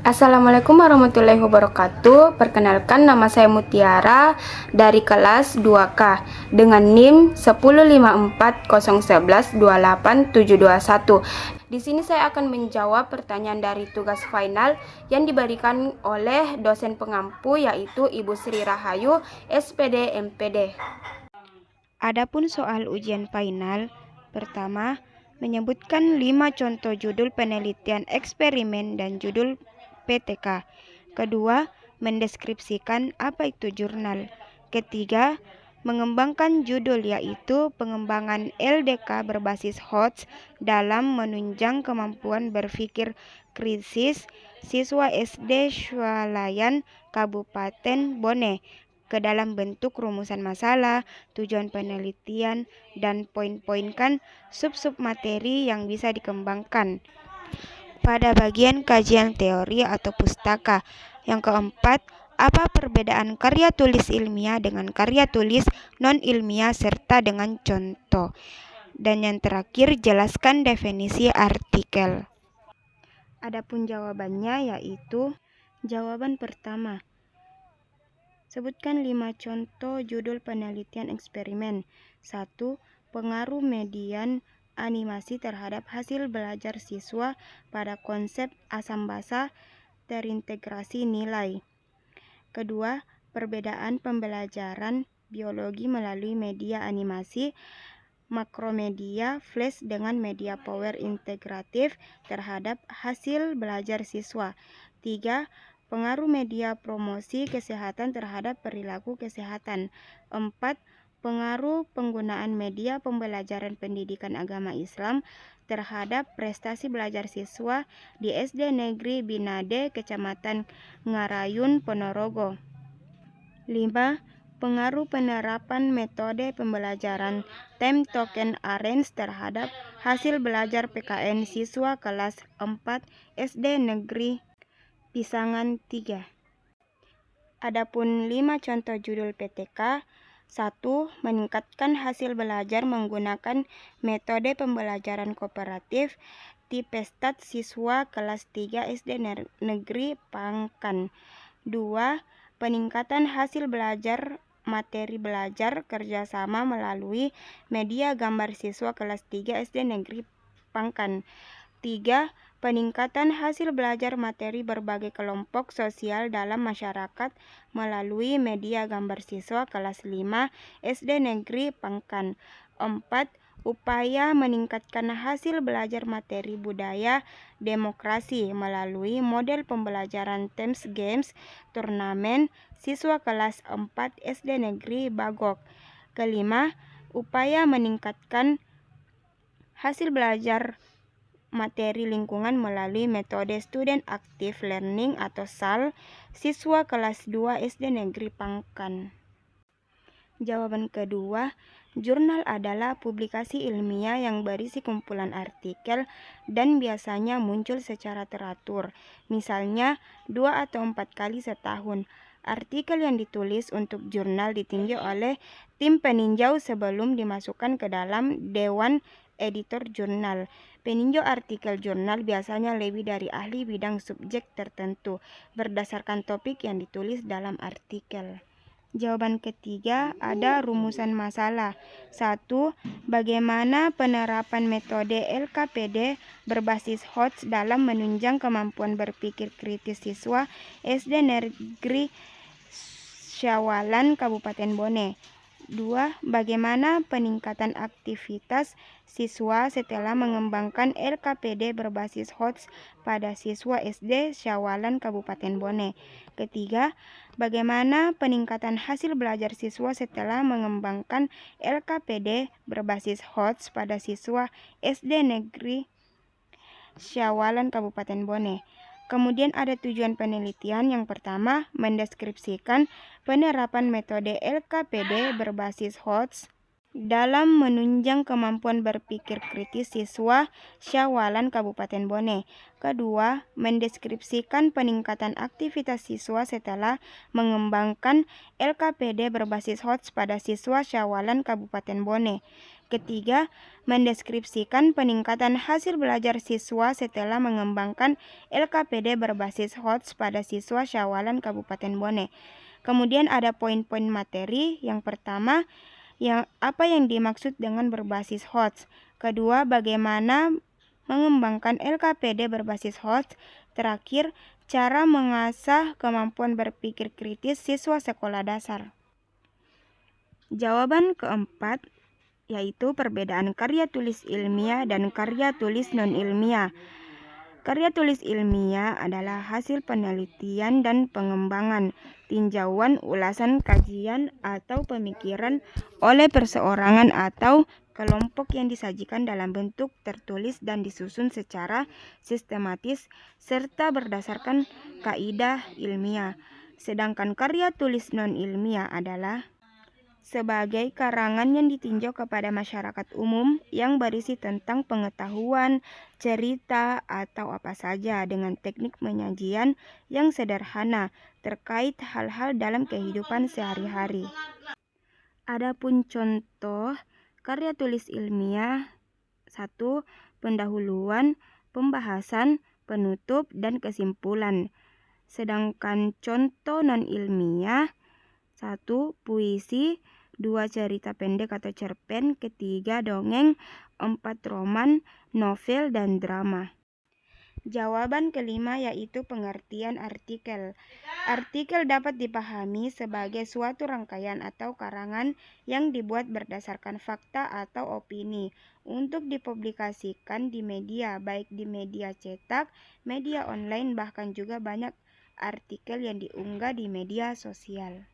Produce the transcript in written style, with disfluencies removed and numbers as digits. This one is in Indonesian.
Assalamualaikum warahmatullahi wabarakatuh. Perkenalkan, nama saya Mutiara dari kelas 2K dengan NIM 10540112871. Di sini saya akan menjawab pertanyaan dari tugas final yang diberikan oleh dosen pengampu, yaitu Ibu Sri Rahayu, SPD MPD. Adapun soal ujian final, pertama, menyebutkan 5 contoh judul penelitian eksperimen dan judul PTK. Kedua, mendeskripsikan apa itu jurnal. Ketiga, mengembangkan judul, yaitu pengembangan LDK berbasis HOTS dalam menunjang kemampuan berpikir kritis siswa SD Swalayan Kabupaten Bone ke dalam bentuk rumusan masalah, tujuan penelitian, dan poin-poinkan sub-sub materi yang bisa dikembangkan pada bagian kajian teori atau pustaka. Yang keempat, apa perbedaan karya tulis ilmiah dengan karya tulis non-ilmiah serta dengan contoh. Dan yang terakhir, jelaskan definisi artikel. Adapun jawabannya yaitu jawaban pertama. Sebutkan 5 contoh judul penelitian eksperimen. 1. Pengaruh median animasi terhadap hasil belajar siswa pada konsep asam basa terintegrasi nilai. Kedua, perbedaan pembelajaran biologi melalui media animasi, makromedia, flash dengan media power integratif terhadap hasil belajar siswa. 3. Pengaruh media promosi kesehatan terhadap perilaku kesehatan. 4. Pengaruh penggunaan media pembelajaran pendidikan agama Islam terhadap prestasi belajar siswa di SD Negeri Binade, Kecamatan Ngarayun, Ponorogo. 5. Pengaruh penerapan metode pembelajaran time token arrange terhadap hasil belajar PKN siswa kelas 4 SD Negeri Pisangan 3. Adapun 5 contoh judul PTK. 1. Meningkatkan hasil belajar menggunakan metode pembelajaran kooperatif Tipestat siswa kelas 3 SD Negeri Pangkan. 2. Peningkatan hasil belajar materi belajar kerjasama melalui media gambar siswa kelas 3 SD Negeri Pangkan. 3. Peningkatan hasil belajar materi berbagai kelompok sosial dalam masyarakat melalui media gambar siswa kelas 5 SD Negeri Pangkan. 4. Upaya meningkatkan hasil belajar materi budaya demokrasi melalui model pembelajaran Thames Games turnamen siswa kelas 4 SD Negeri Bagok. Kelima, upaya meningkatkan hasil belajar materi lingkungan melalui metode Student Active Learning atau SAL siswa kelas 2 SD Negeri Pangkan. Jawaban kedua, jurnal adalah publikasi ilmiah yang berisi kumpulan artikel dan biasanya muncul secara teratur, misalnya 2 atau 4 kali setahun. Artikel yang ditulis untuk jurnal ditinjau oleh tim peninjau sebelum dimasukkan ke dalam dewan editor jurnal. Peninjau artikel jurnal biasanya lebih dari ahli bidang subjek tertentu berdasarkan topik yang ditulis dalam artikel. Jawaban ketiga, ada rumusan masalah. 1. Bagaimana penerapan metode LKPD berbasis HOTS dalam menunjang kemampuan berpikir kritis siswa SD Negeri Syawalan Kabupaten Bone. 2. Bagaimana peningkatan aktivitas siswa setelah mengembangkan LKPD berbasis HOTS pada siswa SD Syawalan Kabupaten Bone. Ketiga, bagaimana peningkatan hasil belajar siswa setelah mengembangkan LKPD berbasis HOTS pada siswa SD Negeri Syawalan Kabupaten Bone. Kemudian ada tujuan penelitian. Yang pertama, mendeskripsikan penerapan metode LKPD berbasis HOTS dalam menunjang kemampuan berpikir kritis siswa Syawalan Kabupaten Bone. Kedua, mendeskripsikan peningkatan aktivitas siswa setelah mengembangkan LKPD berbasis HOTS pada siswa Syawalan Kabupaten Bone. Ketiga, mendeskripsikan peningkatan hasil belajar siswa setelah mengembangkan LKPD berbasis HOTS pada siswa Syawalan Kabupaten Bone. Kemudian ada poin-poin materi. Yang pertama, apa yang dimaksud dengan berbasis HOTS. Kedua, bagaimana mengembangkan LKPD berbasis HOTS. Terakhir, cara mengasah kemampuan berpikir kritis siswa sekolah dasar. Jawaban keempat yaitu perbedaan karya tulis ilmiah dan karya tulis non-ilmiah. Karya tulis ilmiah adalah hasil penelitian dan pengembangan, tinjauan, ulasan, kajian, atau pemikiran oleh perseorangan atau kelompok yang disajikan dalam bentuk tertulis dan disusun secara sistematis serta berdasarkan kaidah ilmiah. Sedangkan karya tulis non-ilmiah adalah sebagai karangan yang ditinjau kepada masyarakat umum yang berisi tentang pengetahuan, cerita, atau apa saja dengan teknik penyajian yang sederhana terkait hal-hal dalam kehidupan sehari-hari. Adapun contoh karya tulis ilmiah: 1. Pendahuluan, pembahasan, penutup, dan kesimpulan. Sedangkan contoh non-ilmiah: 1. Puisi, 2. Cerita pendek atau cerpen, 3. Dongeng, 4. Roman, novel, dan drama. Jawaban kelima yaitu pengertian artikel. Artikel dapat dipahami sebagai suatu rangkaian atau karangan yang dibuat berdasarkan fakta atau opini untuk dipublikasikan di media, baik di media cetak, media online, bahkan juga banyak artikel yang diunggah di media sosial.